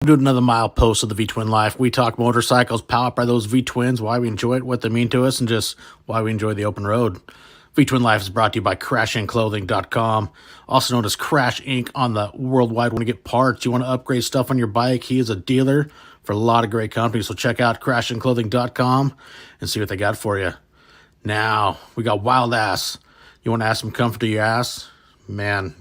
Doing another milepost of the V Twin Life. We talk motorcycles, powered by those V Twins, why we enjoy it, what they mean to us, and just why we enjoy the open road. V Twin Life is brought to you by CrashInClothing.com, also known as Crash Inc. on the worldwide. Want to get parts? You want to upgrade stuff on your bike? He is a dealer for a lot of great companies. So check out CrashInClothing.com and see what they got for you. Now we got Wild Ass. You want to add some comfort to your ass? Man,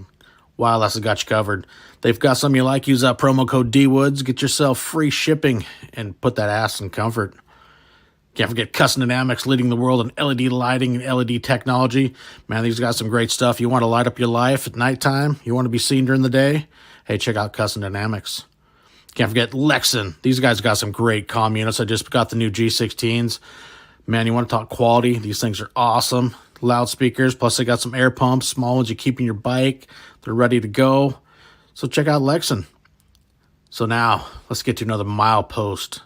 Wild Ass has got you covered. They've got something you like. Use that promo code DWoods. Get yourself free shipping and put that ass in comfort. Can't forget Custom Dynamics, leading the world in LED lighting and LED technology. Man, these got some great stuff. You want to light up your life at nighttime? You want to be seen during the day? Hey, check out Custom Dynamics. Can't forget Lexan. These guys got some great comm units. I just got the new G16s. Man, you want to talk quality? These things are awesome. Loudspeakers, plus they got some air pumps, small ones you keep in your bike. They're ready to go. So check out Lexan. So now, let's get to another milepost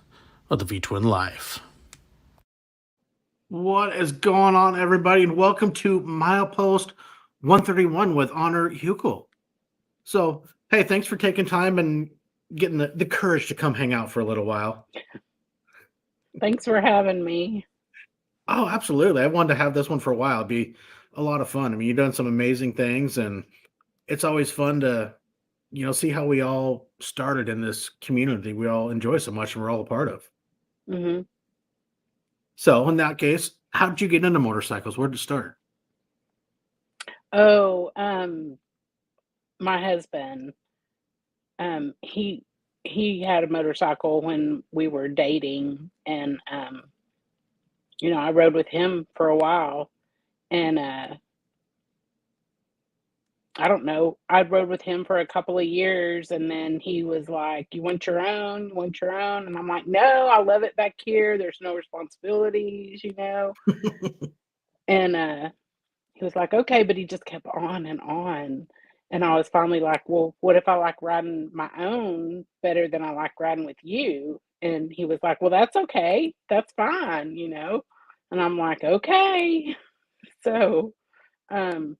of the V-Twin Life. What is going on, everybody? And welcome to milepost 131 with Honor Hukill. So, hey, thanks for taking time and getting the courage to come hang out for a little while. Thanks for having me. Oh, absolutely. I wanted to have this one for a while. It'd be a lot of fun. I mean, you've done some amazing things, and it's always fun to, see how we all started in this community we all enjoy so much and we're all a part of. Mm-hmm. So in that case, how did you get into motorcycles? Where did it start? Oh, my husband, he had a motorcycle when we were dating, and I rode with him for a while, and I don't know, I rode with him for a couple of years, and then he was like, "You want your own? You want your own?" And I'm like, "No, I love it back here. There's no responsibilities, And he was like, "Okay," but he just kept on and on. And I was finally like, "Well, what if I like riding my own better than I like riding with you?" And he was like, "Well, that's okay. That's fine." And I'm like, "Okay." So, um,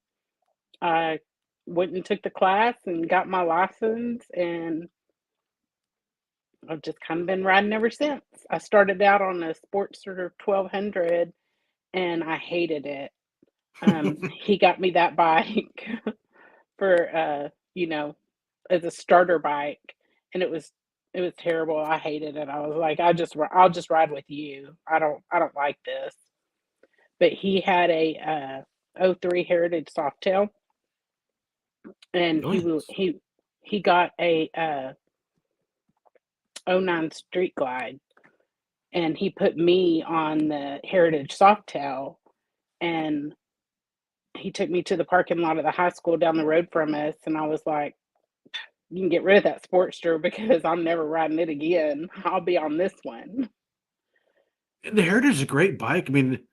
I went and took the class and got my license, and I've just kind of been riding ever since. I started out on a Sportster 1200, and I hated it. He got me that bike for as a starter bike, and it was terrible. I hated it. I was like, I'll just ride with you. I don't like this. But he had a '03 Heritage Softail, and Nice. he got a '09 Street Glide, and he put me on the Heritage Softail, and he took me to the parking lot of the high school down the road from us, and I was like, "You can get rid of that Sportster because I'm never riding it again. I'll be on this one." The Heritage is a great bike. I mean,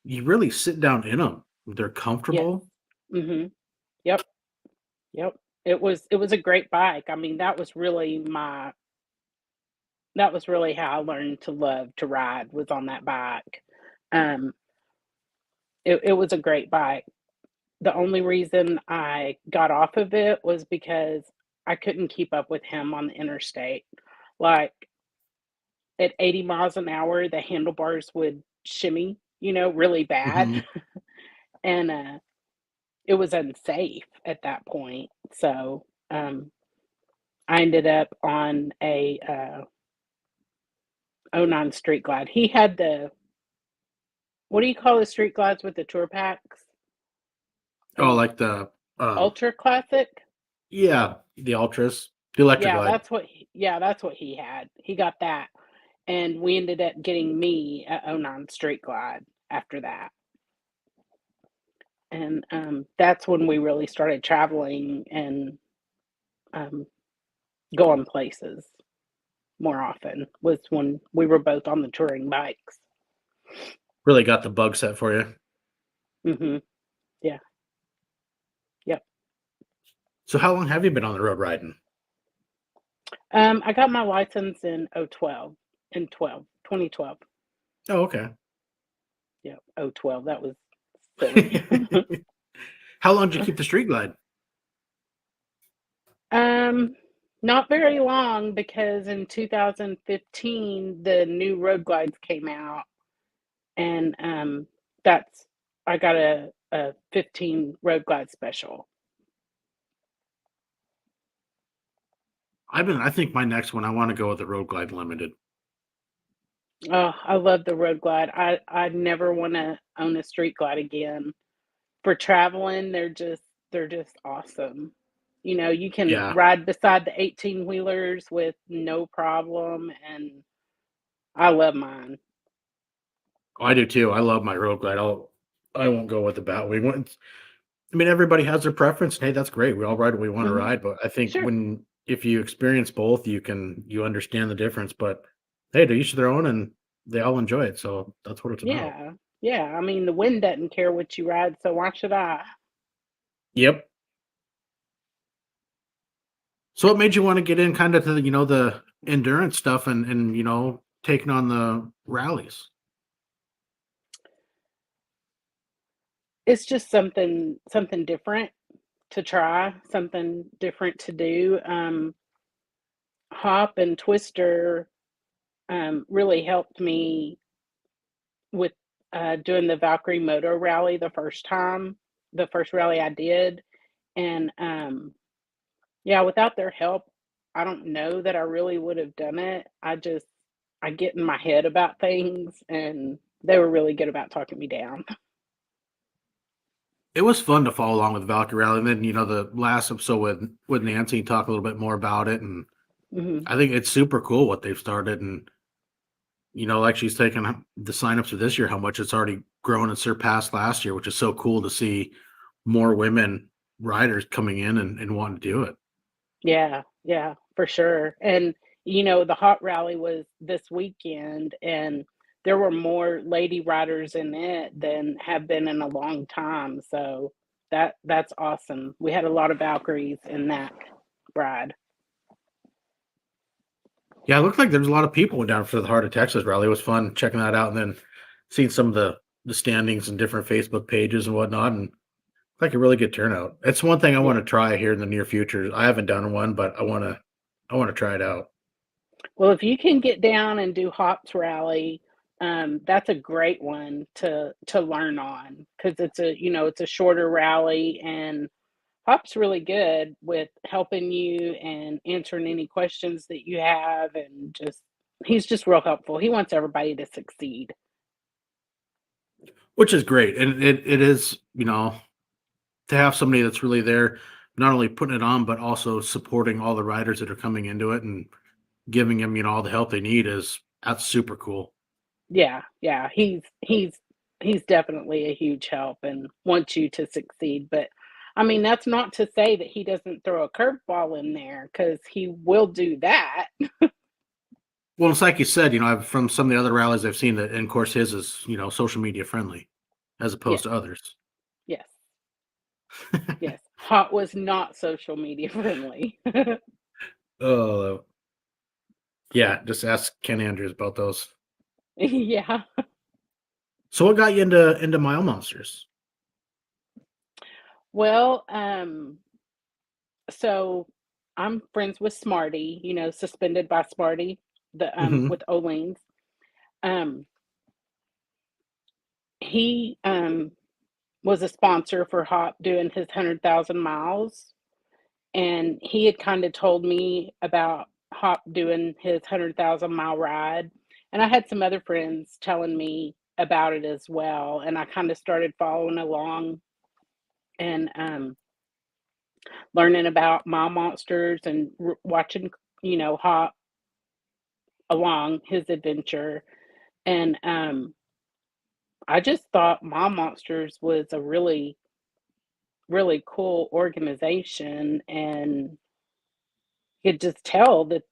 you really sit down in them. They're Yes. comfortable. Mhm. Yep. Yep. It was a great bike. I mean, that was really how I learned to love to ride, was on that bike. Um, it was a great bike. The only reason I got off of it was because I couldn't keep up with him on the interstate. Like, at 80 miles an hour, the handlebars would shimmy, really bad. Mhm. And it was unsafe at that point. So I ended up on a '09 Street Glide. He had what do you call the Street Glides with the tour packs? Oh, Uh, like the Ultra Classic. yeah, the Ultras, the Electra Yeah, Glide. that's what he had. He got that, and we ended up getting me a '09 Street Glide after that. And that's when we really started traveling and um, going places more often, was when we were both on the touring bikes. Really got the bug set for you. Mhm. Yeah. Yep. So how long have you been on the road riding? I got my license in 2012. Oh, okay. Yeah, 012. That was silly. How long did you keep the Street Glide? um, Not very long, because in 2015 the new road glides came out, and that's I got a 15 road glide special. I think my next one, I want to go with the Road Glide Limited. Oh, I love the road glide. I never want to own a street glide again. For traveling, they're just awesome. You know, you can Yeah, ride beside the 18 wheelers with no problem, and I love mine. I do too. I love my Road Glide. I won't go with the Batwing. I mean, everybody has their preference, and hey, that's great. We all ride what we want to Hmm. ride, but I think Sure. if you experience both, you understand the difference. But hey, to each their own, and they all enjoy it. So that's what it's about. Yeah. Yeah. I mean, the wind doesn't care what you ride, so why should I? Yep. So what made you want to get in kind of to the endurance stuff and taking on the rallies? It's just something different to try, something different to do. Hop and Twister really helped me with doing the Valkyrie Moto Rally the first rally I did. And yeah, without their help, I don't know that I really would have done it. I get in my head about things, and they were really good about talking me down. It was fun to follow along with Valkyrie Rally, and then the last episode with Nancy talk a little bit more about it, and Hmm. I think it's super cool what they've started, and like she's taken the signups for this year, how much it's already grown and surpassed last year, which is so cool to see more women riders coming in and wanting to do it. Yeah, yeah, for sure. And the hot rally was this weekend, and there were more lady riders in it than have been in a long time. So that's awesome. We had a lot of Valkyries in that ride. Yeah, it looked like there was a lot of people went down for the Heart of Texas rally. It was fun checking that out, and then seeing some of the standings and different Facebook pages and whatnot, and like a really good turnout. It's one thing I want Yeah. to try here in the near future. I haven't done one, but I want to try it out. Well, if you can get down and do Hops Rally, that's a great one to learn on, because it's a shorter rally, and Hop's really good with helping you and answering any questions that you have, and he's just real helpful. He wants everybody to succeed. Which is great, and it is to have somebody that's really there, not only putting it on, but also supporting all the riders that are coming into it and giving them all the help they need is that's super cool. Yeah, yeah, he's definitely a huge help and wants you to succeed. But I mean, that's not to say that he doesn't throw a curveball in there, because he will do that. Well, it's like you said, from some of the other rallies I've seen that, and of course his is social media friendly as opposed Yes, to others. yes, yes. Hot was not social media friendly. Oh, yeah, just ask Ken Andrews about those. Yeah. So what got you into Mile Monsters? Well, so I'm friends with Smarty, suspended by Smarty, the Hmm. with Olene's. Um, he was a sponsor for Hop doing his 100,000 miles, and he had kind of told me about Hop doing his 100,000-mile ride, and I had some other friends telling me about it as well, and I kind of started following along and learning about mile monsters and watching, Hop along his adventure. And I just thought Mile Monsters was a really, really cool organization, and you could just tell that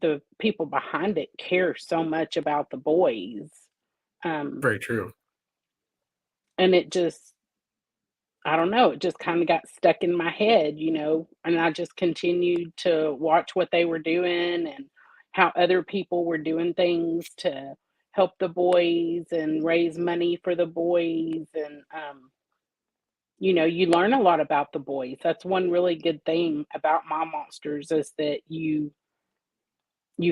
the people behind it care so much about the boys. Um, Very true. and it just, I don't know, it just kind of got stuck in my head, and I just continued to watch what they were doing and how other people were doing things to help the boys and raise money for the boys. And you learn a lot about the boys. That's one really good thing about My Monsters is that you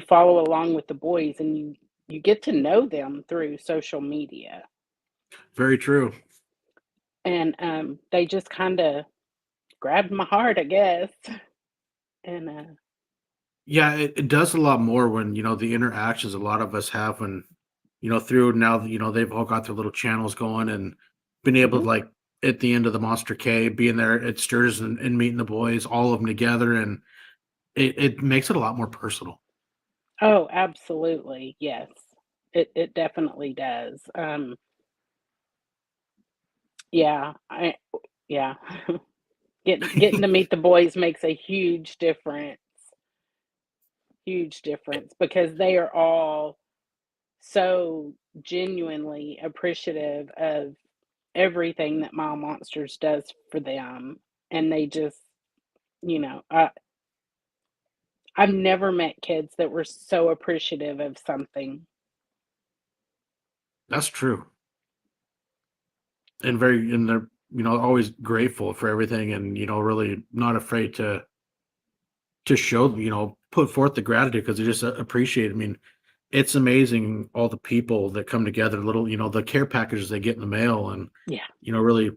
follow along with the boys and you get to know them through social media. Very true. And they just kind of grabbed my heart, I guess. And Yeah, it does a lot more when, the interactions a lot of us have when, through now, they've all got their little channels going and been able to, mhm. like, at the end of the Monster K, being there at Stirs and meeting the boys, all of them together. And it makes it a lot more personal. Oh, absolutely. Yes. It definitely does. Yeah, yeah. Getting to meet the boys makes a huge difference because they are all so genuinely appreciative of everything that My Monsters does for them, and they just, you know, I've never met kids that were so appreciative of something. That's true. And they're, always grateful for everything and, really not afraid to show, put forth the gratitude because they just appreciate it. I mean, it's amazing all the people that come together, little, the care packages they get in the mail and, Yeah, really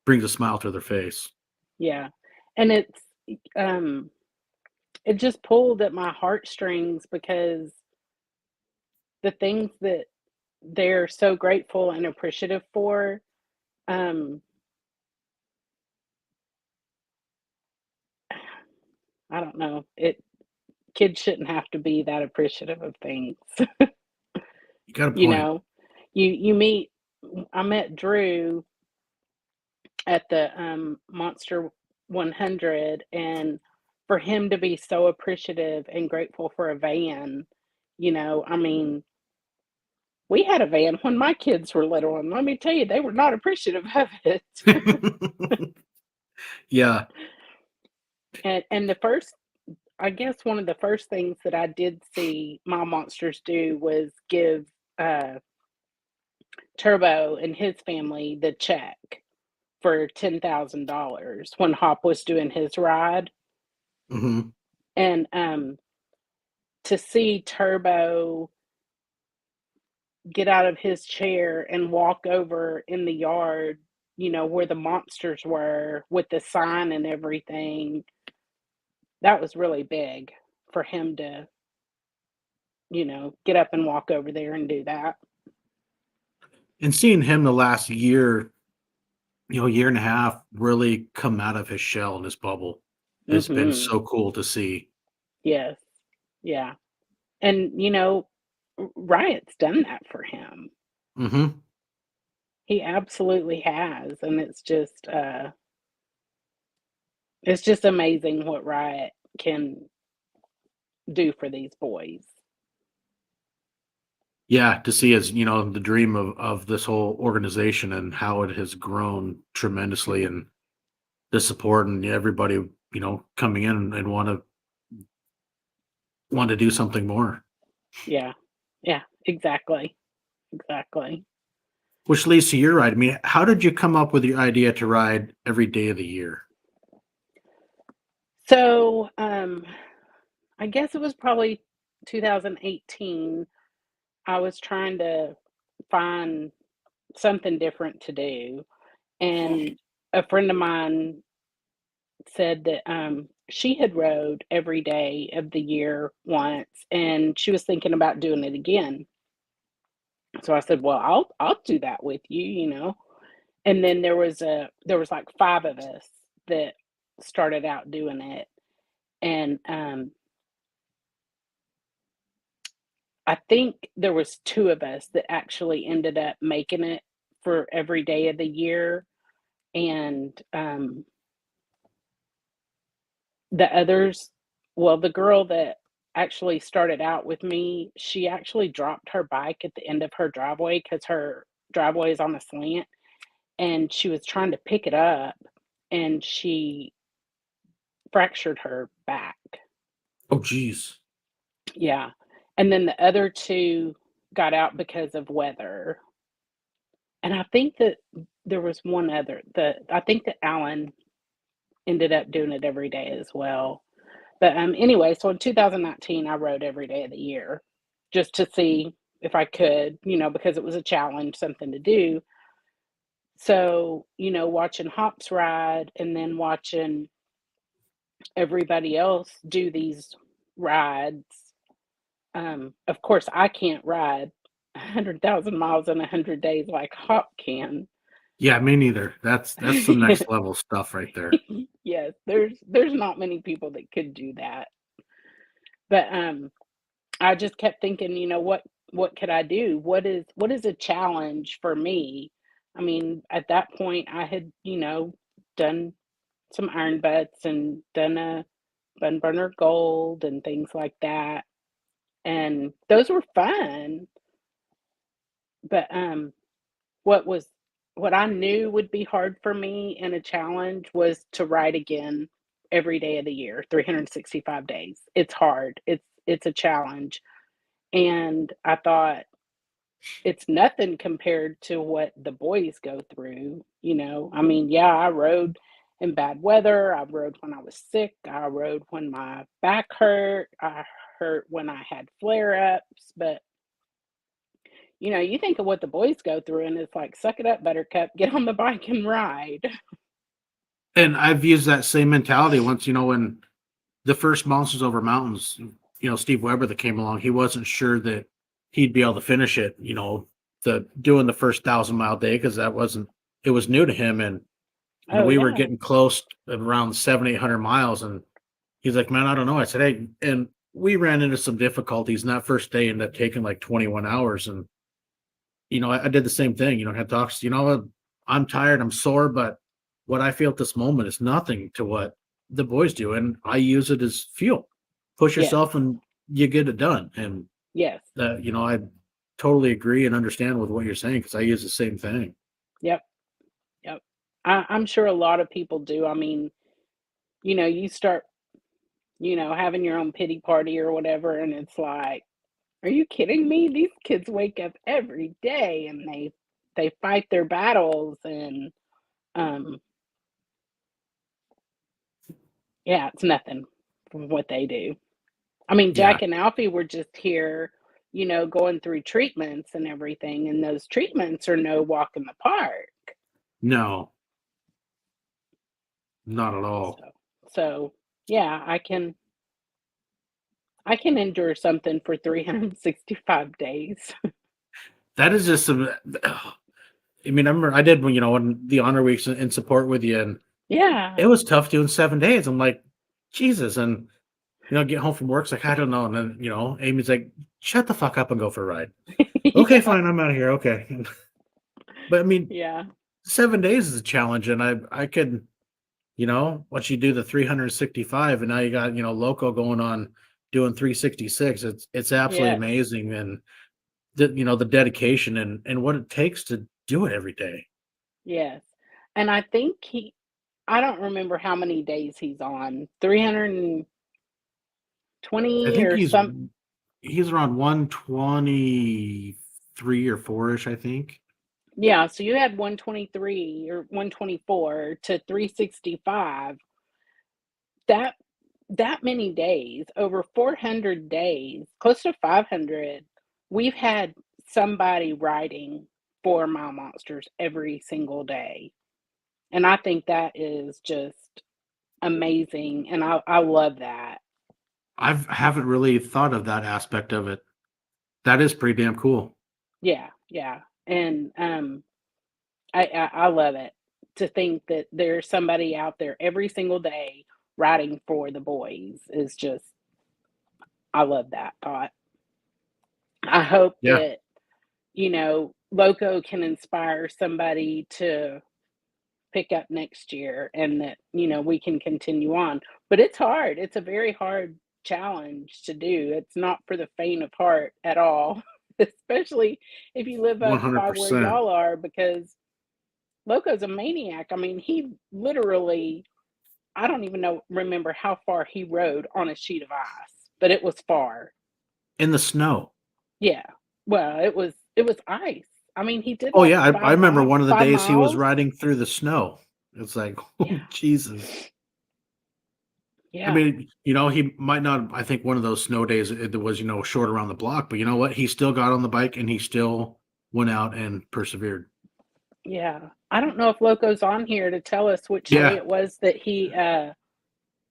brings a smile to their face. yeah, and um, it just pulled at my heartstrings because the things that they're so grateful and appreciative for, um, I don't know, kids shouldn't have to be that appreciative of things. You got a You point. know, you meet I met Drew at the, Monster 100, and for him to be so appreciative and grateful for a van, I mean, we had a van when my kids were little, and let me tell you, they were not appreciative of it. Yeah. And the first I guess one of the first things that I did see My Monsters do was give, uh, Turbo and his family the check for $10,000 when Hop was doing his ride, Hmm. and, to see Turbo get out of his chair and walk over in the yard, where the monsters were with the sign and everything, that was really big for him to, get up and walk over there and do that. And seeing him the last year, year and a half really come out of his shell and his bubble has been Mhm. so cool to see. Yes. Yeah. And, Riot's done that for him. Hmm. He absolutely has, and it's just amazing what Riot can do for these boys. Yeah, to see as, the dream of this whole organization and how it has grown tremendously Mhm. and the support and everybody, coming in and want to do something more. Yeah. Yeah, exactly, exactly. Which leads to your ride. I mean, how did you come up with the idea to ride every day of the year? So, I guess it was probably 2018. I was trying to find something different to do, and a friend of mine said that, she had rode every day of the year once, and she was thinking about doing it again. So I said, "Well, I'll do that with you." And then there was like 5 of us that started out doing it, and, I think there was 2 of us that actually ended up making it for every day of the year, and, the others well, the girl that actually started out with me, she actually dropped her bike at the end of her driveway because her driveway is on a slant, and she was trying to pick it up, and she fractured her back. Oh, geez. Yeah, and then the other 2 got out because of weather, and I think that there was one other. I think that Alan ended up doing it every day as well. But anyway, so in 2019, I rode every day of the year just to see if I could, because it was a challenge, something to do. So, watching Hops ride and then watching everybody else do these rides. Of course, I can't ride 100,000 miles in 100 days like Hop can. Yeah, me neither. That's some next level stuff right there. Yes, there's not many people that could do that. But I just kept thinking, what could I do? What is a challenge for me? I mean, at that point I had, done some iron butts and done a bun burner gold and things like that. And those were fun. But what was what I knew would be hard for me in a challenge was to ride again every day of the year, 365 days. It's hard. It's a challenge. And I thought it's nothing compared to what the boys go through, I mean, yeah, I rode in bad weather. I rode when I was sick. I rode when my back hurt. I hurt when I had flare-ups. But you think of what the boys go through, and it's like, suck it up, Buttercup, get on the bike and ride. And I've used that same mentality once, when the first Monsters Over Mountains, Steve Weber that came along, he wasn't sure that he'd be able to finish it, the doing the first 1,000-mile day, because it was new to him. And Oh we were yeah. getting close around 700-800 miles, and he's like, man, I don't know. I said, hey, and we ran into some difficulties, and that first day ended up taking like 21 hours. And I did the same thing, had talks, I'm tired, I'm sore, but what I feel at this moment is nothing to what the boys do. And I use it as fuel. Push Yes. yourself and you get it done. And Yes. I totally agree and understand with what you're saying, because I use the same thing. Yep. Yep. I'm sure a lot of people do. I mean, you start, having your own pity party or whatever, and it's like, are you kidding me? These kids wake up every day and they fight their battles, and um yeah, it's nothing from what they do. I mean, Yeah. Jack and Alfie were just here, going through treatments and everything, and those treatments are no walk in the park. No, not at all. So yeah, I can endure something for 365 days. That is just some, I mean, I remember I did when, when the honor weeks in support with you, and it Yeah. was tough doing 7 days. I'm like, Jesus. And, get home from work, it's like, I don't know. And then, Amy's like, shut the fuck up and go for a ride. Okay, Yeah. fine. I'm out of here. Okay. But I mean, Yeah. 7 days is a challenge. And I could, once you do the 365 and now you got, Loco going on doing 366, it's absolutely Yes. amazing. And the dedication and what it takes to do it every day. Yes. And I don't remember how many days he's on. 320 I think or some. he's around 123 or 4-ish, I think. Yeah, so you had 123 or 124 to 365. That that many days, over 400 days, close to 500. We've had somebody riding 4 mile monsters every single day. And I think that is just amazing, and I love that. Haven't really thought of that aspect of it. That is pretty damn cool. Yeah, yeah, and, I love it to think that there's somebody out there every single day riding for the boys is just I love that thought. I hope Yeah. that, Loco can inspire somebody to pick up next year and that, we can continue on. But it's hard. It's a very hard challenge to do. It's not for the faint of heart at all, especially if you live up by where 100%. y'all are, because Loco's a maniac. I mean, he literally, I don't even remember how far he rode on a sheet of ice, but it was far. In the snow. Yeah. Well, it was ice. I mean, he did Oh, like yeah, I remember one of the 5 days he was miles. riding through the snow. It's like, oh, Yeah, Jesus. I yeah, mean, he might not I think one of those snow days, it was, short around the block, but you know what? He still got on the bike, and he still went out and persevered. yeah. I don't know if Loco's on here to tell us which day Yeah, it was that he had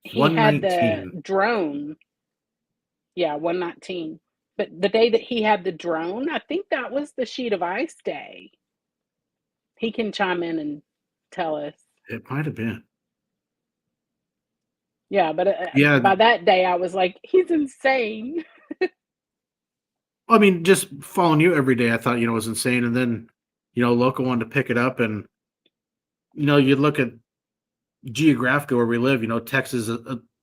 the 119. drone. Yeah, 119. But the day that he had the drone, I think that was the sheet of ice day. He can chime in and tell us. It might have been. Yeah, but Yeah, by that day, I was like, he's insane. I mean, just following you every day, I thought, was insane, and then, Loco wanted to pick it up, and, you look at geographically where we live, Texas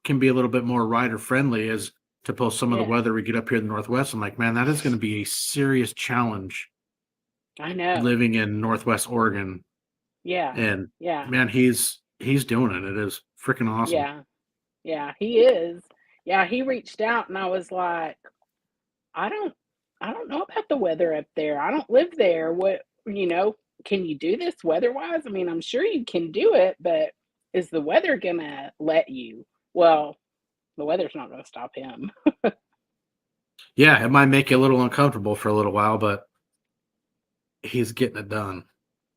can be a little bit more rider friendly as to post some of the Yeah, weather we get up here in the Northwest. I'm like, man, that is going to be a serious challenge I know. living in Northwest Oregon. Yeah, And yeah, man, he's doing it. It is freaking awesome. yeah, yeah, he is. Yeah, he reached out and I was like, I don't I don't know about the weather up there. I don't live there. Can you do this weather-wise? I mean, I'm sure you can do it, but is the weather gonna let you? Well, the weather's not gonna stop him. Yeah, it might make you a little uncomfortable for a little while, but he's getting it done.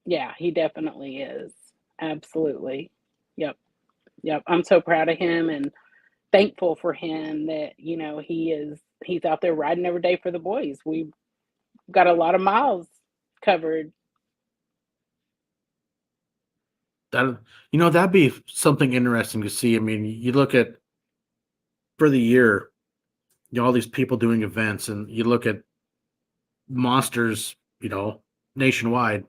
Yeah, he definitely is. Absolutely. Yep, yep. I'm so proud of him and thankful for him that, he's out there riding every day for the boys. We've got a lot of miles covered. That'd be something interesting to see. I mean, you look at for the year, all these people doing events, and you look at monsters, nationwide,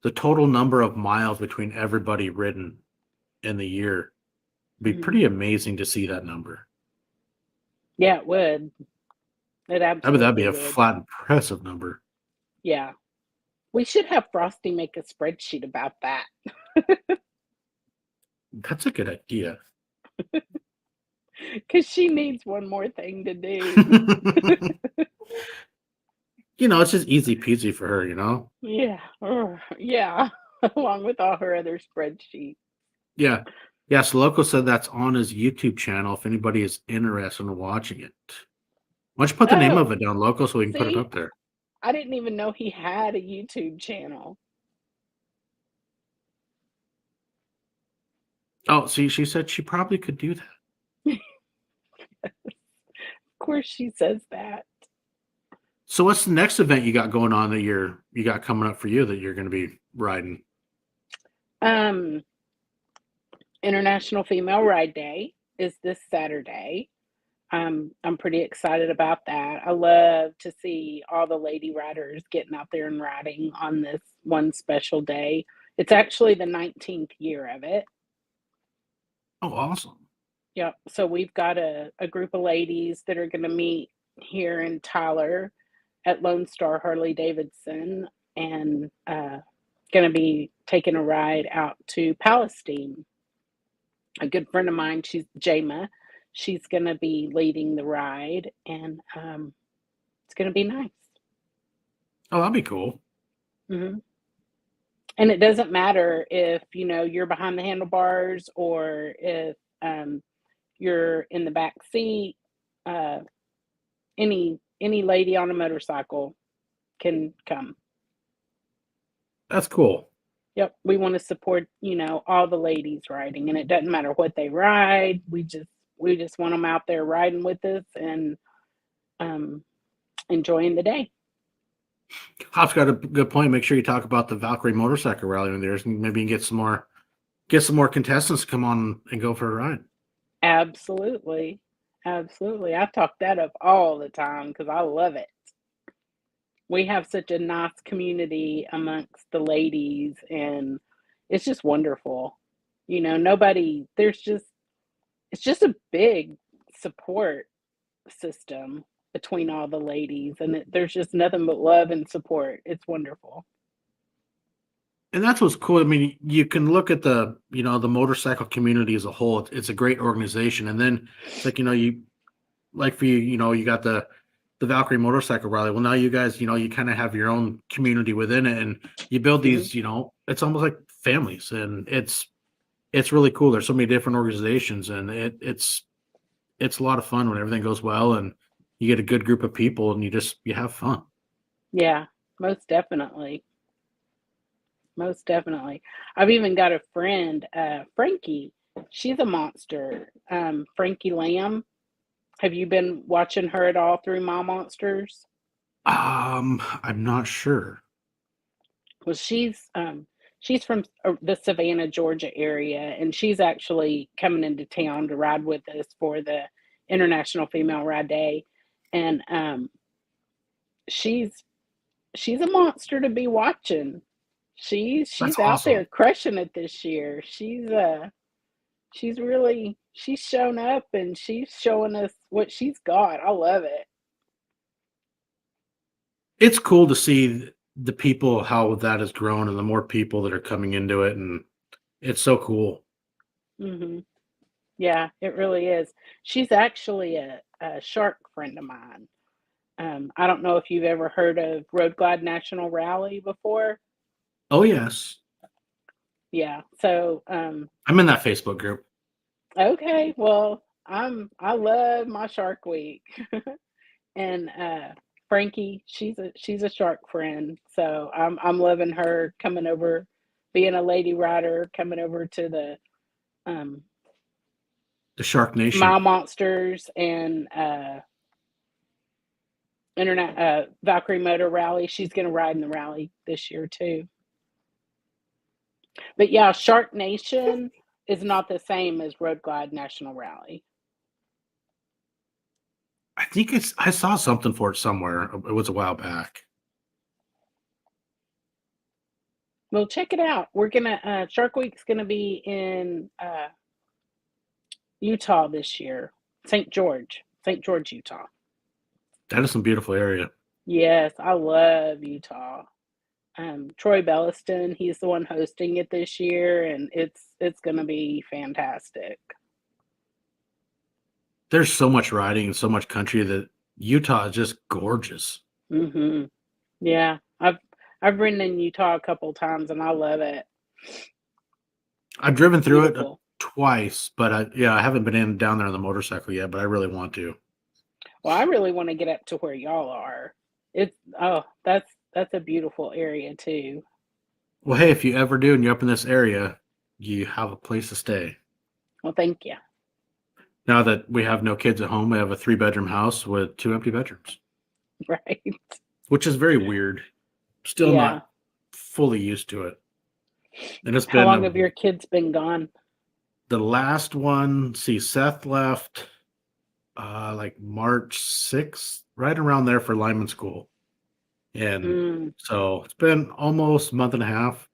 the total number of miles between everybody ridden in the year be Mhm. pretty amazing to see that number. Yeah, it would. It I mean, that'd be absolutely a would. flat impressive number. Yeah. We should have Frosty make a spreadsheet about that. That's a good idea. Because she needs one more thing to do. It's just easy peasy for her. Yeah. Ugh, yeah. Along with all her other spreadsheets. Yeah. Yeah, so Loco said that's on his YouTube channel if anybody is interested in watching it. Why don't you put the name of Oh, it down, Loco, so we can put it see, up there? I didn't even know he had a YouTube channel. Oh, see, she said she probably could do that. Of course, she says that. So what's the next event you got going on that you got coming up for you that you're gonna be riding? Um, International Female Ride Day is this Saturday. I'm pretty excited about that. I love to see all the lady riders getting out there and riding on this one special day. It's actually the 19th year of it. Oh, awesome. Yep. So we've got a group of ladies that are going to meet here in Tyler at Lone Star Harley-Davidson and going to be taking a ride out to Palestine. A good friend of mine, she's Jama. She's going to be leading the ride, and it's going to be nice. Oh, that'd be cool. Hmm. And it doesn't matter if you're behind the handlebars or if you're in the back seat. Uh, any lady on a motorcycle can come. That's cool. Yep, we want to support all the ladies riding, and it doesn't matter what they ride. We just want them out there riding with us and um, enjoying the day. Hop's got a good point. Make sure you talk about the Valkyrie motorcycle rally when there's maybe you can get some more contestants to come on and go for a ride. Absolutely, absolutely. I talk that up all the time because I love it. We have such a nice community amongst the ladies, and it's just wonderful. Nobody. It's just a big support system between all the ladies, and there's just nothing but love and support. It's wonderful. And that's what's cool. I mean, you can look at the motorcycle community as a whole. It's a great organization. And then it's like, you like for you, you got the the Valkyrie motorcycle rally. Well, now you guys, you kind of have your own community within it, and you build these, it's almost like families, and it's really cool. There's so many different organizations, and it's a lot of fun when everything goes well, and you get a good group of people, and you have fun. Yeah, most definitely. Most definitely. I've even got a friend, Frankie. She's a monster. Frankie Lamb. Have you been watching her at all through My Monsters? I'm not sure. Well, she's from the Savannah, Georgia area, and she's actually coming into town to ride with us for the International Female Ride Day, and she's she's a monster to be watching. That's She's out awesome. there crushing it this year. She's shown up and she's showing us what she's got. I love it. It's cool to see the people, how that has grown, and the more people that are coming into it, and it's so cool. Hmm. Yeah, it really is. She's actually a shark friend of mine. I don't know if you've ever heard of Roadglide National Rally before. Oh yes, Yeah. So, I'm in that Facebook group. okay. Well, I love my Shark Week, and Frankie, she's a shark friend. So I'm loving her coming over, being a lady rider, coming over to the um, The Shark Nation. Mile Monsters and Internet Valkyrie Motor Rally. She's going to ride in the rally this year too. But yeah, Shark Nation is not the same as Road Glide National Rally. I think I saw something for it somewhere. It was a while back. Well, check it out. We're gonna Shark Week's gonna be in Utah this year, St. George, Utah. That is some beautiful area. Yes, I love Utah. Troy Belliston, he's the one hosting it this year, and it's gonna be fantastic. There's so much riding and so much country that Utah is just gorgeous. Hmm. Yeah, I've ridden in Utah a couple times, and I love it. I've driven through it Beautiful. twice, but I haven't been down there on the motorcycle yet, but I really want to. Well, I really want to get up to where y'all are. It's oh, that's a beautiful area too. Well, hey, if you ever do and you're up in this area, you have a place to stay. Well, thank you. Now that we have no kids at home, we have a 3-bedroom house with 2 empty bedrooms, Right. which is very weird. Still Yeah. not fully used to it. And it's How long have been your kids been gone? the last one. See, Seth left like March 6th, right around there for lineman school. And Mm, so it's been almost a month and a half.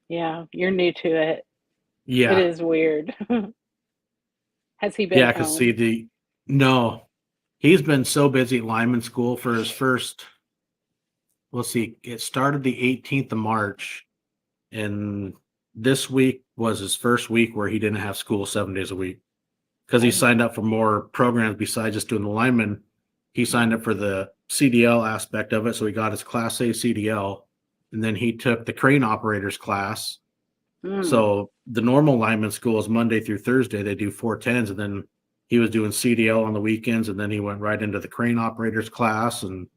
yeah, you're new to it. It Yeah. is weird. Has he been Yeah, because see, home? no, he's been so busy at lineman school for his first, let's see, it started the 18th of March, and this week was his first week where he didn't have school 7 days a week because he Oh, signed up for more programs besides just doing the lineman. He signed up for the CDL aspect of it, so he got his Class A CDL, and then he took the crane operators class. mm, So the normal lineman school is Monday through Thursday. They do 410s, and then he was doing CDL on the weekends, and then he went right into the crane operators class. And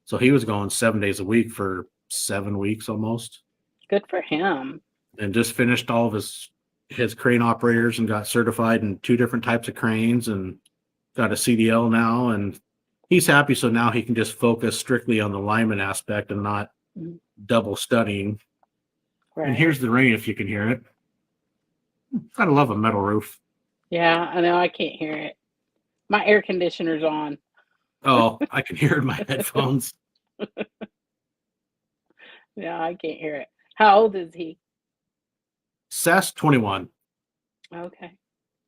so he was going 7 days a week for 7 weeks almost, good for him. and just finished all of his crane operators and got certified in 2 different types of cranes and got a CDL now. And he's happy. So now he can just focus strictly on the lineman aspect and not Mm, double studying. And right. here's the rain if you can hear it. I love a metal roof. Yeah, I know. I can't hear it. My air conditioner's on. Oh, I can hear it in my headphones. Yeah, I can't hear it. How old is he? Seth's 21. Okay.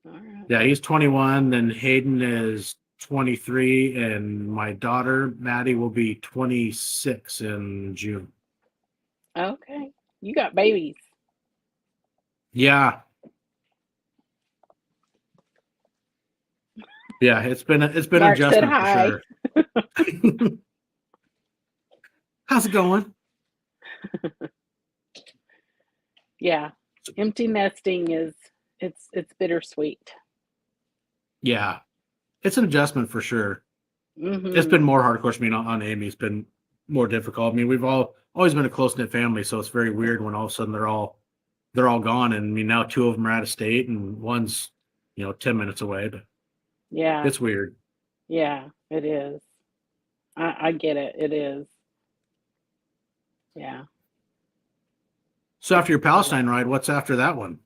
All right. Yeah, he's 21. Then Hayden is 23. And my daughter, Maddie, will be 26 in June. Okay. You got babies. Yeah. Yeah, it's been an Mark said adjustment for hi. sure. How's it going? Yeah. Empty nesting is it's bittersweet. Yeah, it's an adjustment for sure. It's Mhm. been more hardcore for me on Amy. It's been more difficult. I mean, we've always been a close knit family, so it's very weird when all of a sudden they're all gone. And I mean, now two of them are out of state, and one's 10 minutes away. But Yeah. it's weird. Yeah, it is. I get it. It is. Yeah. So after your But Palestine ride, what's after that one?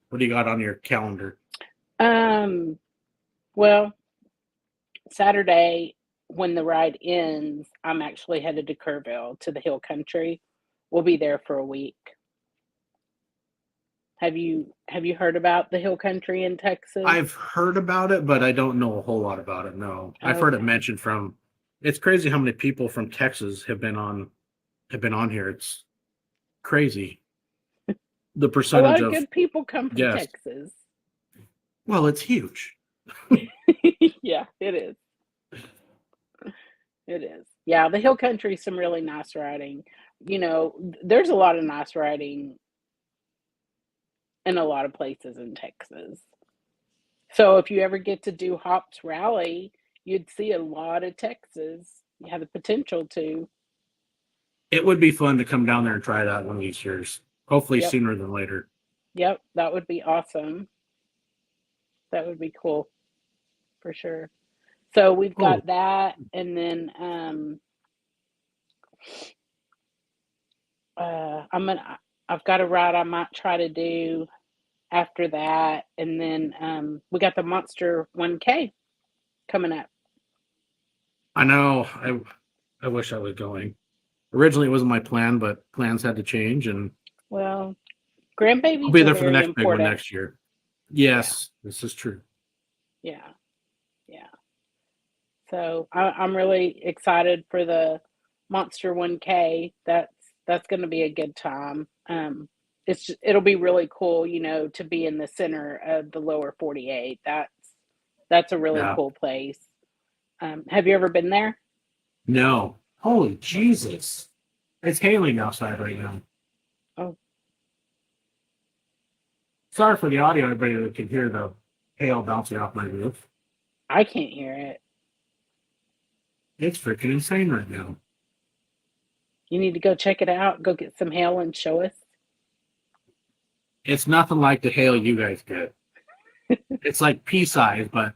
What do you got on your calendar? um well, Saturday when the ride ends, I'm actually headed to Kerrville to the hill country. We'll be there for a week. Have you heard about the hill country in Texas? I've heard about it, but I don't know a whole lot about it. No, I've heard it Okay. mentioned from. It's crazy how many people from Texas have been on here. It's crazy the A lot percentage of of good people come from yes. Texas. Well, it's huge. Yeah, it is. It is. Yeah, the hill country, some really nice riding. There's a lot of nice riding in a lot of places in Texas. So if you ever get to do Hops Rally, you'd see a lot of Texas. You have the potential to. It would be fun to come down there and try that one of these years. Hopefully Yep. sooner than later. Yep. That would be awesome. That would be cool for sure. So we've Oh, got that, and then I've got a ride I might try to do after that, and then we got the Monster 1K coming up. I know. I wish I was going. Originally, it wasn't my plan, but plans had to change, and Well, I'll be grandbabies are there for the very next big one important. next year. Yeah, Yes, this is true. yeah, yeah. So I'm really excited for the Monster 1K. That's going to be a good time. It'll be really cool, to be in the center of the lower 48. That's a really Yeah. cool place. Have you ever been there? No. Holy Jesus! It's hailing outside right now. Oh, Sorry for the audio, everybody that can hear the hail bouncing off my roof. I can't hear it. It's freaking insane right now. You need to go check it out. Go get some hail and show us. It's nothing like the hail you guys get. It's like pea size, but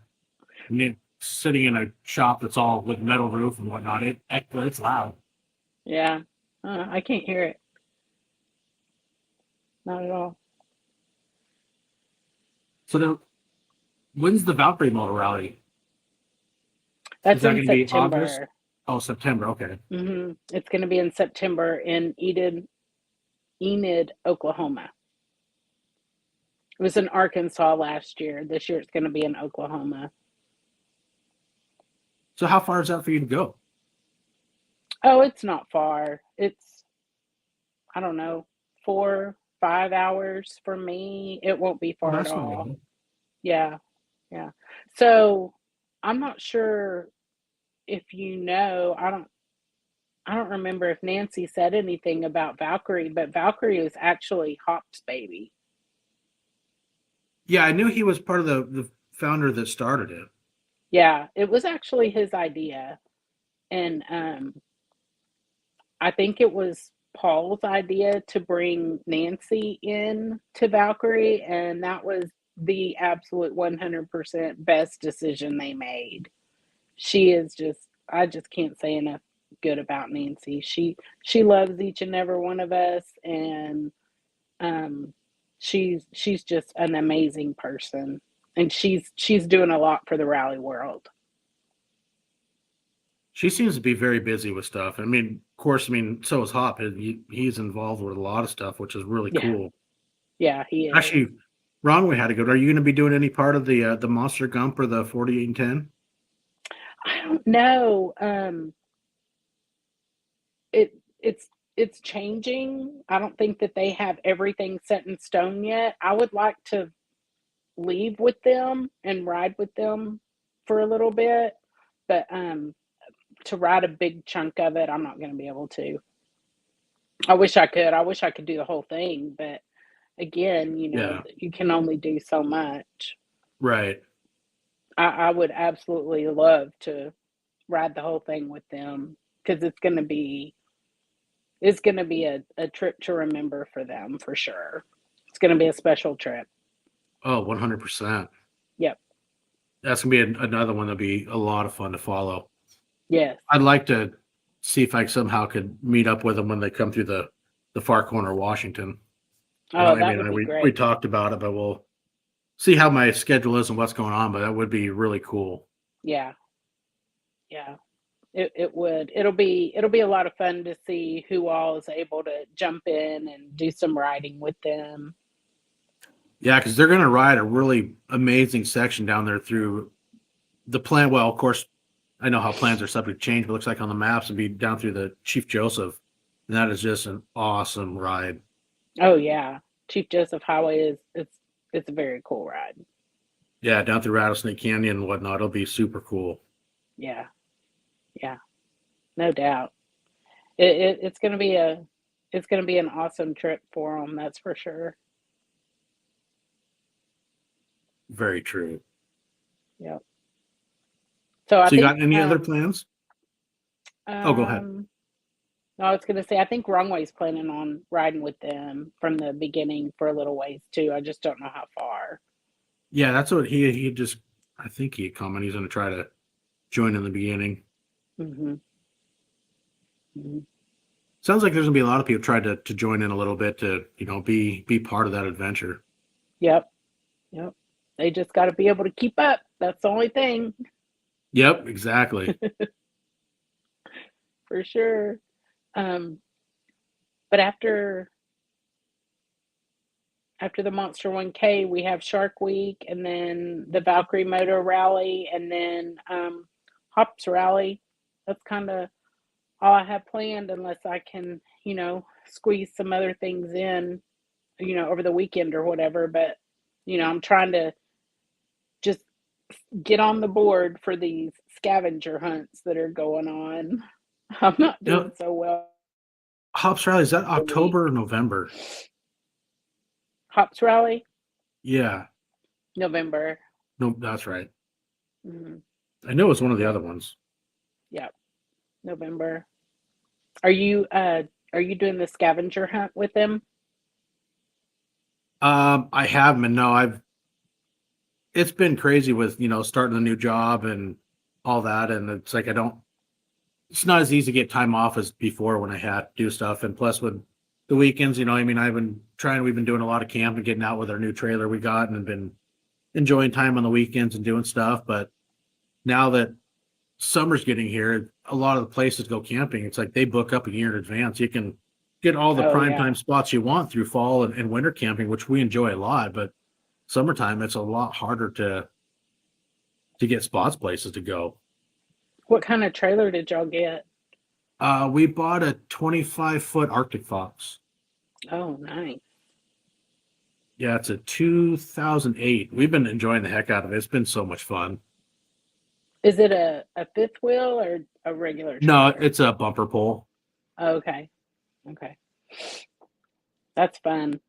I mean, sitting in a shop that's all with metal roof and whatnot, it's loud. Yeah, I can't hear it. Not at all. So then, when's the Valkyrie Motor Rally? Is That's that in going to be August? September. Oh, September. Okay. It's going to be in September in Enid, Oklahoma. It was in Arkansas last year. This year it's going to be in Oklahoma. So how far is that for you to go? Oh, it's not far. It's, I don't know, 4, 5 hours for me. It won't be Oh, far at that's not all. bad. Yeah, yeah. So I'm not sure if I don't remember if Nancy said anything about Valkyrie, but Valkyrie was actually Hop's baby. Yeah, I knew he was part of the founder that started it. Yeah, it was actually his idea. And I think it was Paul's idea to bring Nancy in to Valkyrie, and that was the absolute 100% best decision they made. She is just, I just can't say enough good about Nancy. She loves each and every one of us, and um, she's just an amazing person, and she's doing a lot for the rally world. She seems to be very busy with stuff. I mean, of course, I mean, so is Hop. He's involved with a lot of stuff, which is really Yeah, cool. yeah, he is. Actually, wrong way had to go. Are you going to be doing any part of the Monster Gump or the 48 and 10? I don't know. It's changing. I don't think that they have everything set in stone yet. I would like to leave with them and ride with them for a little bit, but to ride a big chunk of it, I'm not going to be able to. I wish I could. I wish I could do the whole thing, but again, Yeah. you can only do so much. Right. I would absolutely love to ride the whole thing with them because it's gonna be a trip to remember for them for sure. It's gonna be a special trip. Oh, 100%. Yep. That's gonna be another one that'll be a lot of fun to follow. Yes. I'd like to see if I somehow could meet up with them when they come through the far corner of Washington. I know Oh, Amy that and would I be we great. talked about it, but we'll see how my schedule is and what's going on. But that would be really cool. Yeah. Yeah. It would. It'll be a lot of fun to see who all is able to jump in and do some riding with them. Yeah, because they're going to ride a really amazing section down there through the plan. Well, of course, I know how plans are subject to change, but it looks like on the maps it'd be down through the Chief Joseph, and that is just an awesome ride. Oh yeah. Chief Joseph Highway is it's a very cool ride. Yeah, down through Rattlesnake Canyon and whatnot. It'll be super cool. Yeah. Yeah. No doubt. It's gonna be an awesome trip for them. That's for sure. Very true. Yep. So I So you think got any other plans? Oh, go ahead. um no, I was gonna say I think Wrongway's planning on riding with them from the beginning for a little ways too. I just don't know how far. Yeah, that's what he just. I think he commented he's going to try to join in the beginning. Hmm. Hmm. Sounds like there's going to be a lot of people try to join in a little bit to be part of that adventure. Yep. Yep. They just got to be able to keep up. That's the only thing Yep, exactly. for sure. Um, but after the Monster 1K, we have Shark Week, and then the Valkyrie Moto Rally, and then Hops Rally. That's kind of all I have planned, unless I can, squeeze some other things in, over the weekend or whatever. But I'm trying to just get on the board for these scavenger hunts that are going on. I'm not You doing know, so well. Hops Rally, is that The week October or November? Hops Rally, Yeah, November. no, that's right. Hmm. I know it's one of the Yep, other ones. yep, November. Are you doing the scavenger hunt with them? I haven't. Been, no, I've. It's been crazy with starting a new job and all that, and it's like I don't. It's not as easy to get time off as before when I had to do stuff, and plus with the weekends, I mean, I've been trying. We've been doing a lot of camp and getting out with our new trailer we got, and have been enjoying time on the weekends and doing stuff. But now that summer's getting here, a lot of the places go camping. It's like they book up a year in advance. You can get all the Oh prime yeah. time spots you want through fall and winter camping, which we enjoy a lot. But summertime, it's a lot harder to get spots places to go. What kind of trailer did y'all get? We bought a 25-foot Arctic Fox. Oh, nice. Yeah, it's a 2008. We've been enjoying the heck out of it. It's been so much fun. Is it a fifth wheel or a regular No, trailer? it's a bumper pull. Oh, okay. Okay. That's fun.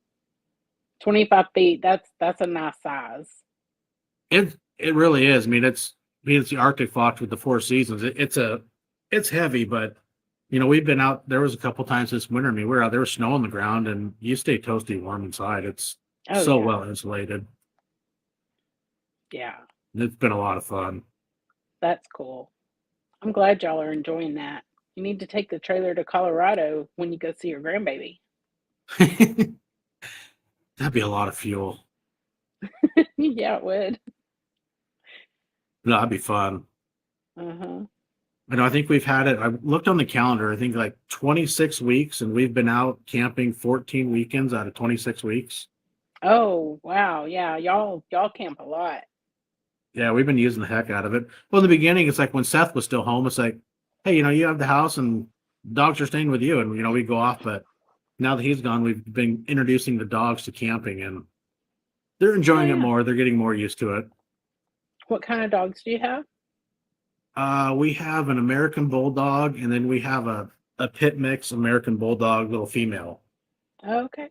25 feet. That's a nice size. It really is. I mean, it's the Arctic Fox with the Four Seasons. It's heavy, but we've been out. There was a couple times this winter. I mean, we were out there was snow on the ground, and you stay toasty warm inside. It's Oh so yeah. well insulated. Yeah. It's been a lot of fun. That's cool. I'm glad y'all are enjoying that. You need to take the trailer to Colorado when you go see your grandbaby. That'd be a lot of fuel. Yeah, it would. No, that'd be fun. Uh-huh. I think we've had it. I looked on the calendar. I think like 26 weeks, and we've been out camping 14 weekends out of 26 weeks. Oh, wow. Yeah, y'all camp a lot. Yeah, we've been using the heck out of it. Well, in the beginning, it's like when Seth was still home, it's like, hey, you have the house and dogs are staying with you, and we go off. But now that he's gone, we've been introducing the dogs to camping, and they're Oh enjoying it yeah. more. They're getting more used to it. What kind of dogs do you have? We have an American Bulldog, and then we have a pit mix American Bulldog, little female. Oh, okay.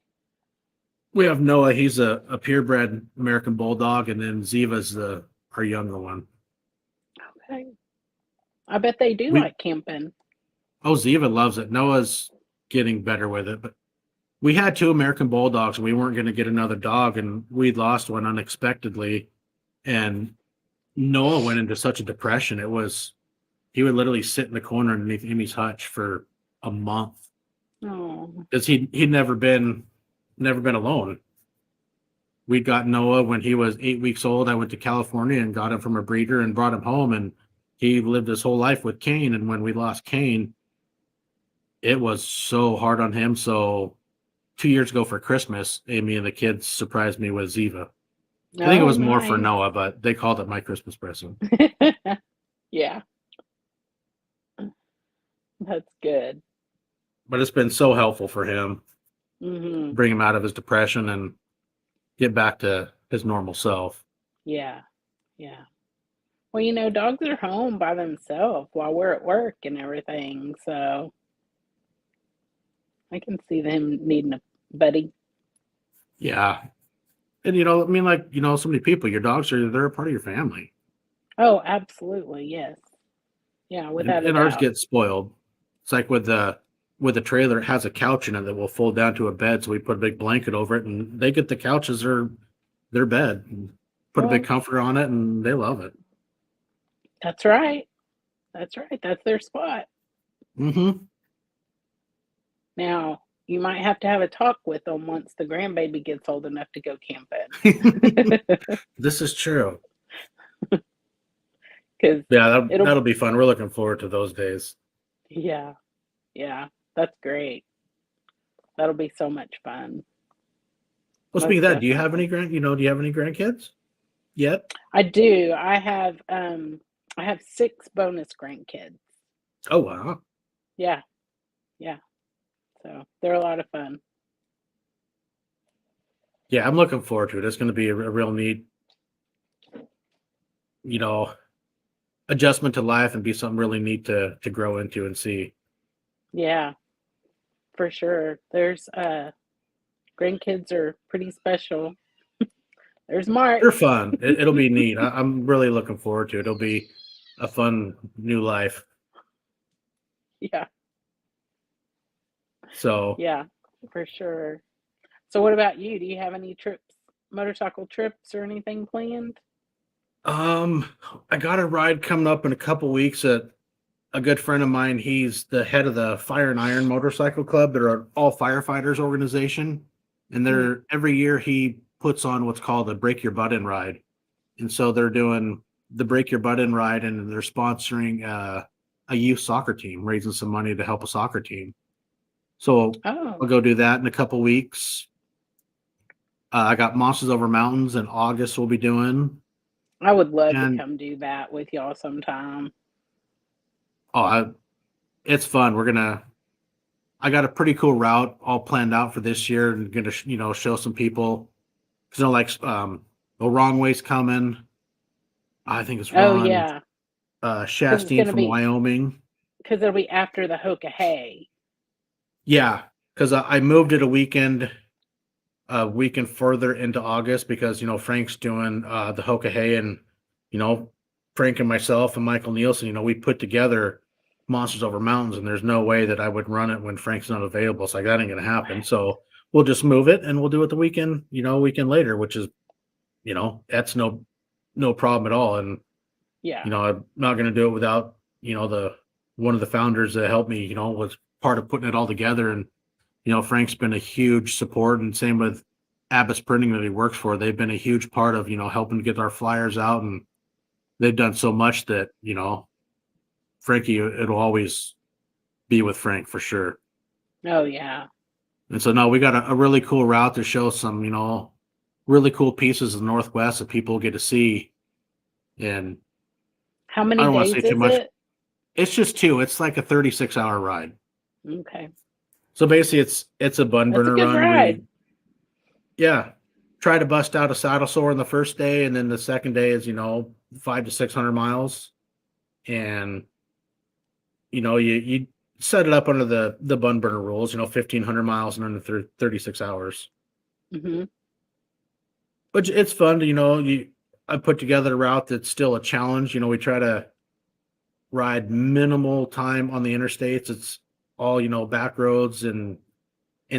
We have Noah. He's a purebred American Bulldog, and then Ziva's our younger one. Okay. I bet they do We like camping. Oh, Ziva loves it. Noah's getting better with it, but we had two American Bulldogs, and we weren't going to get another dog, and we lost one unexpectedly. And Noah went into such a depression. He would literally sit in the corner underneath Amy's hutch for a month Oh. because he'd never been alone. We got Noah when he was 8 weeks old. I went to California and got him from a breeder and brought him home, and he lived his whole life with Kane. And when we lost Kane, it was so hard on him. So 2 years ago for Christmas, Amy and the kids surprised me with Ziva. I think it was more for Nice. Noah, but they called it my Christmas present. Yeah. That's good. But it's been so helpful for him, Mm-hmm. bring him out of his depression and get back to his normal self. Yeah. Yeah. Well, dogs are home by themselves while we're at work and everything, so I can see them needing a buddy. Yeah. And, so many people, your dogs they're a part of your family. Oh, absolutely, yes. Yeah, without a And ours doubt. get spoiled. It's like with the trailer, it has a couch in it that will fold down to a bed. So we put a big blanket over it, and they get the couch as their bed. And put a big Well, comforter on it, and they love it. that's right. That's right. That's their spot. Mm-hmm. Now, you might have to have a talk with them once the grandbaby gets old enough to go camping. This is true. 'Cause Yeah, it'll that'll be fun. We're looking forward to those days. Yeah. Yeah. That's great. That'll be so much fun. Well, Most speaking of that, do you have definitely. do you have any grandkids yet? I do. I have 6 bonus grandkids. Oh, wow. Yeah. Yeah. So, they're a lot of fun. Yeah, I'm looking forward to it. It's going to be a real neat, you know, adjustment to life and be something really neat to grow into and see. Yeah, for sure. There's grandkids are pretty special. There's Mark. They're fun. It'll be neat. I'm really looking forward to it. It'll be a fun new life. Yeah. So, Yeah, for sure. So what about you? Do you have any motorcycle trips or anything planned? I got a ride coming up in a couple weeks at a good friend of mine. He's the head of the Fire and Iron Motorcycle Club. They're an all firefighters organization, and Hmm. every year he puts on what's called a Break Your Butt In ride. And so they're doing the Break Your Butt In ride, and they're sponsoring a youth soccer team, raising some money to help a soccer team. So I'll Oh, go do that in a couple weeks. I got Monsters Over Mountains in August we'll be doing. I would love to And come do that with y'all sometime. oh, it's fun. I got a pretty cool route all planned out for this year, and gonna show some people because the wrong way's coming. I think it's Oh Ron yeah, because it's Shasteen gonna from be Wyoming. because it'll be after the Hoka. Yeah, because I moved it a weekend further into August because Frank's doing the Hoka, and you know Frank and myself and Michael Nielsen, we put together Monsters Over Mountains, and there's no way that I would run it when Frank's not available. So like that ain't gonna happen. So we'll just move it and we'll do it the weekend, weekend later, which is that's no problem at all. And Yeah. I'm not gonna do it without the one of the founders that helped me, was part of putting it all together. And Frank's been a huge support, and same with Abbott's Printing that he works for. They've been a huge part of, helping get our flyers out, and they've done so much that, Frankie, it'll always be with Frank for sure. Oh yeah. And so, no, we got a really cool route to show some, really cool pieces of the Northwest that people get to see. And How I many don't want to say days too is much. it? It's just two. It's like a 36-hour ride. Okay. So basically, it's a bun That's a burner good run. ride. Yeah. try to bust out a saddle sore on the first day, and then the second day is 500 to 600 miles, and you set it up under the bun burner rules. 1,500 miles and under 36 hours. Mm-hmm. But it's fun to I put together a route that's still a challenge. We try to ride minimal time on the interstates. It's all back roads and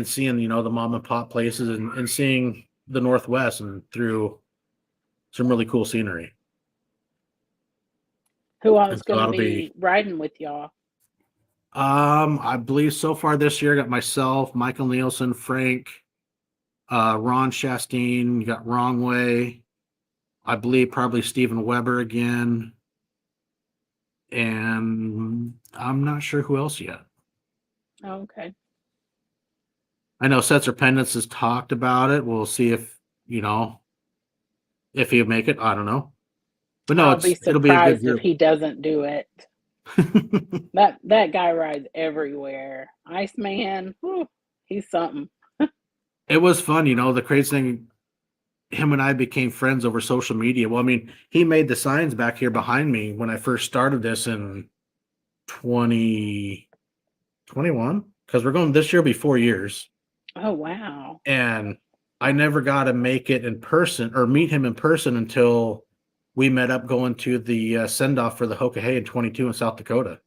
seeing the mom and pop places and seeing the Northwest and through some really cool scenery. Who all is And so going to that'll be riding with y'all? I believe so far this year, I got myself, Michael Nielsen, Frank, Ron Chastain, you got Wrong Way. I believe probably Steven Weber again. And I'm not sure who else yet. Oh, okay. I know Setzer Pendants has talked about it. We'll see if he'll make it. I don't know. But no, I'll be it'll be a good surprised if group. he doesn't do it. That guy rides everywhere. Iceman, whew, he's something. It was fun, the crazy thing, him and I became friends over social media. Well, I mean, he made the signs back here behind me when I first started this in 2021, because we're going this year, will be 4 years. Oh, wow. And I never got to make it in person or meet him in person until we met up going to the send-off for the Hukill in 22 in South Dakota.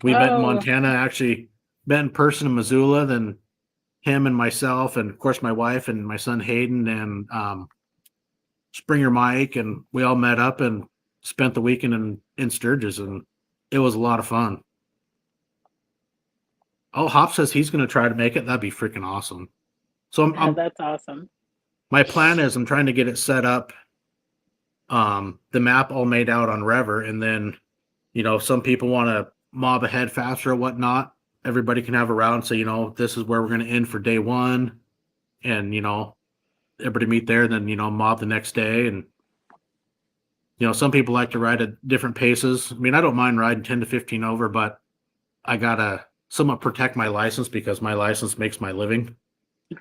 We met in Montana, actually met in person in Missoula, then him and myself, and of course my wife and my son Hayden and Springer Mike, and we all met up and spent the weekend in Sturgis, and it was a lot of fun. Oh, Hop says he's going to try to make it. That'd be freaking awesome. So that's awesome. My plan is I'm trying to get it set up, the map all made out on Rever, and then, some people want to mob ahead faster or whatnot. Everybody can have a route and say, this is where we're going to end for day one, and, everybody meet there, and then, mob the next day. And, some people like to ride at different paces. I mean, I don't mind riding 10 to 15 over, but I got to somewhat protect my license because my license makes my living.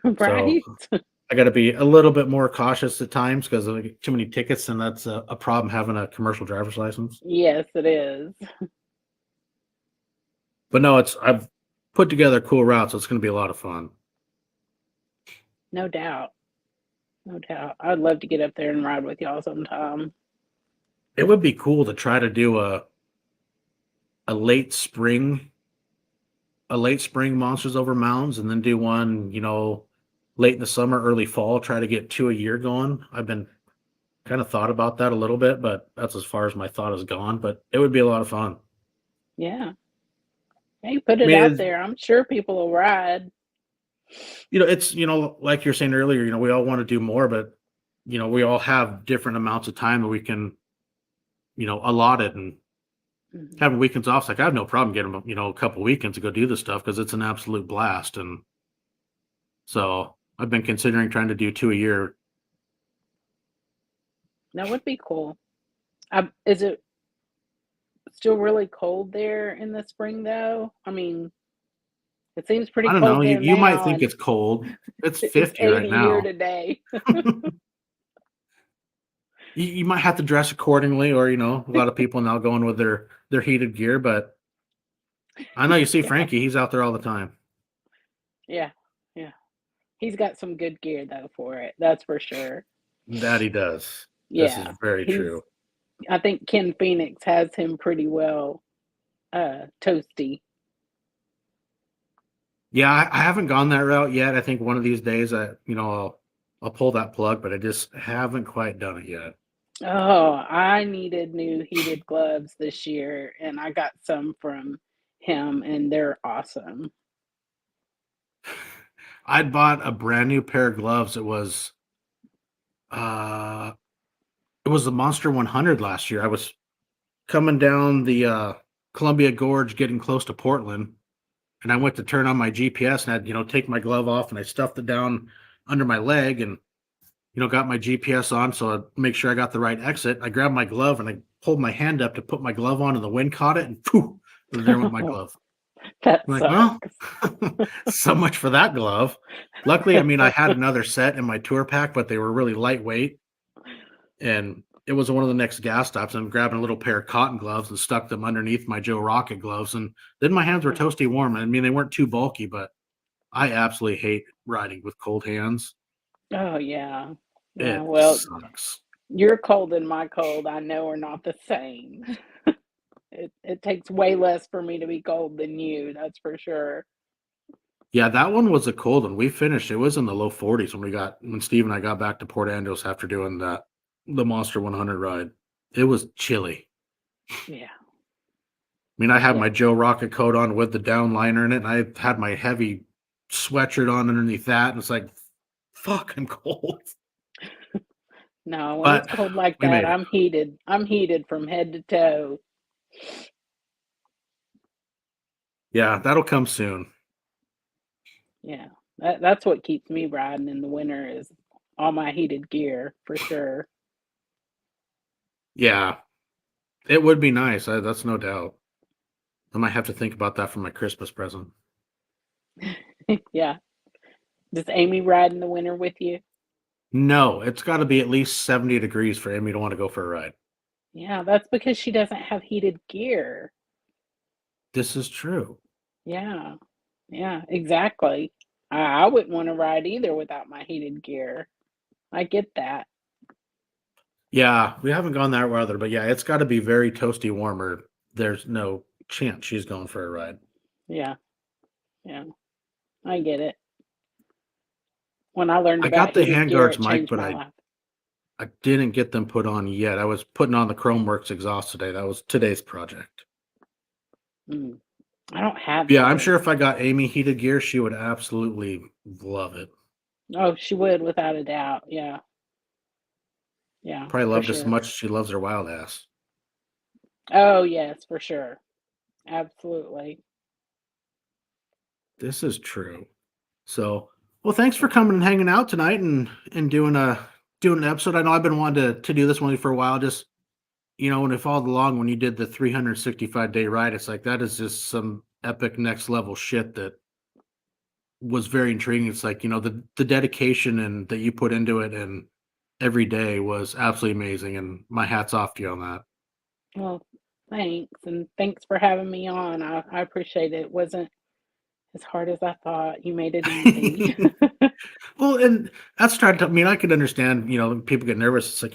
Right. So I got to be a little bit more cautious at times because I get too many tickets, and that's a problem having a commercial driver's license. Yes, it is. But no, I've put together a cool route, so it's going to be a lot of fun. No doubt. No doubt. I'd love to get up there and ride with y'all sometime. It would be cool to try to do a late spring Monsters Over Mountains, and then do one, late in the summer, early fall, try to get 2 a year going. I've been kind of thought about that a little bit, but that's as far as my thought has gone. But it would be a lot of fun. Yeah. Hey, put it out there. I'm sure people will ride. It's, like you're saying earlier, we all want to do more, but, we all have different amounts of time that we can, allot it. And having weekends off, like I have no problem getting, a couple weekends to go do this stuff because it's an absolute blast. And so I've been considering trying to do 2 a year. That would be cool. Is it still really cold there in the spring, though? I mean, it seems pretty cold. I don't know. You might think it's cold. It's 50 right now. Here today. You might have to dress accordingly, or a lot of people now going with their heated gear. But I know you see Frankie; he's out there all the time. Yeah. He's got some good gear though for it. That's for sure. That he does. Yeah, this is very true. I think Ken Phoenix has him pretty well toasty. Yeah, I haven't gone that route yet. I think one of these days, I'll pull that plug, but I just haven't quite done it yet. Oh, I needed new heated gloves this year, and I got some from him, and they're awesome. I bought a brand new pair of gloves. It was the Monster 100 last year. I was coming down the Columbia Gorge, getting close to Portland, and I went to turn on my GPS, and I'd take my glove off, and I stuffed it down under my leg, and got my GPS on, so I'd make sure I got the right exit. I grabbed my glove and I pulled my hand up to put my glove on, and the wind caught it, and poof, there went my glove. That I'm like, well, sucks. so much for that glove. Luckily, I mean, I had another set in my tour pack, but they were really lightweight. And it was one of the next gas stops. I'm grabbing a little pair of cotton gloves and stuck them underneath my Joe Rocket gloves. And then my hands were toasty warm. I mean, they weren't too bulky, but I absolutely hate riding with cold hands. Oh, yeah. Yeah, It well, sucks. your cold and my cold, I know, are not the same. It takes way less for me to be cold than you, that's for sure. Yeah, that one was a cold one. We finished. It was in the low 40s when Steve and I got back to Port Angeles after doing the Monster 100 ride. It was chilly. Yeah, I mean, I had yeah. my Joe Rocket coat on with the down liner in it, and I had my heavy sweatshirt on underneath that, and it's like, fuck, I'm cold. No, when it's But cold like we that, made it. I'm heated. I'm heated from head to toe. Yeah, that'll come soon. Yeah, that's what keeps me riding in the winter is all my heated gear for sure. Yeah, it would be nice. That's no doubt. I might have to think about that for my Christmas present. Yeah. Does Amy ride in the winter with you? No, it's got to be at least 70 degrees for Amy to want to go for a ride. Yeah, that's because she doesn't have heated gear. This is true. Yeah. Yeah, exactly. I wouldn't want to ride either without my heated gear. I get that. Yeah, we haven't gone that weather, but yeah, it's got to be very toasty warmer. There's no chance she's going for a ride. Yeah. Yeah. I get it. When I learned I about got the heated gear, handguards it mic, changed but my I life. I didn't get them put on yet. I was putting on the Chromeworks exhaust today. That was today's project. Mm. I don't have Yeah, I'm those. sure if I got Amy heated gear, she would absolutely love it. Oh, she would without a doubt. Yeah. Yeah, Probably for loved as sure. much as she loves her wild ass. Oh, yes, for sure. Absolutely. This is true. So, well, thanks for coming and hanging out tonight and doing an episode. I know I've been wanting to do this one for a while. Just when it followed along when you did the 365-day ride, it's like that is just some epic next level shit that was very intriguing. It's like the dedication and that you put into it and every day was absolutely amazing. And my hat's off to you on that. Well, thanks, and thanks for having me on. I appreciate it. It wasn't as hard as I thought. You made it easy. Well, and that's trying to. I mean, I could understand. People get nervous. It's like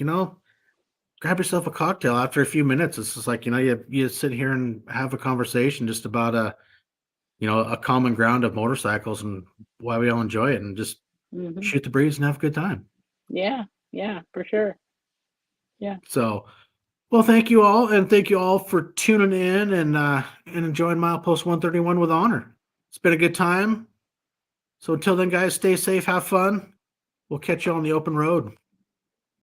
grab yourself a cocktail after a few minutes. It's just like you sit here and have a conversation just about a common ground of motorcycles and why we all enjoy it, and just Mhm. shoot the breeze and have a good time. Yeah, yeah, for sure. Yeah. So, well, thank you all, and thank you all for tuning in and enjoying Milepost 131 with honor. It's been a good time. So until then, guys, stay safe, have fun. We'll catch you on the open road.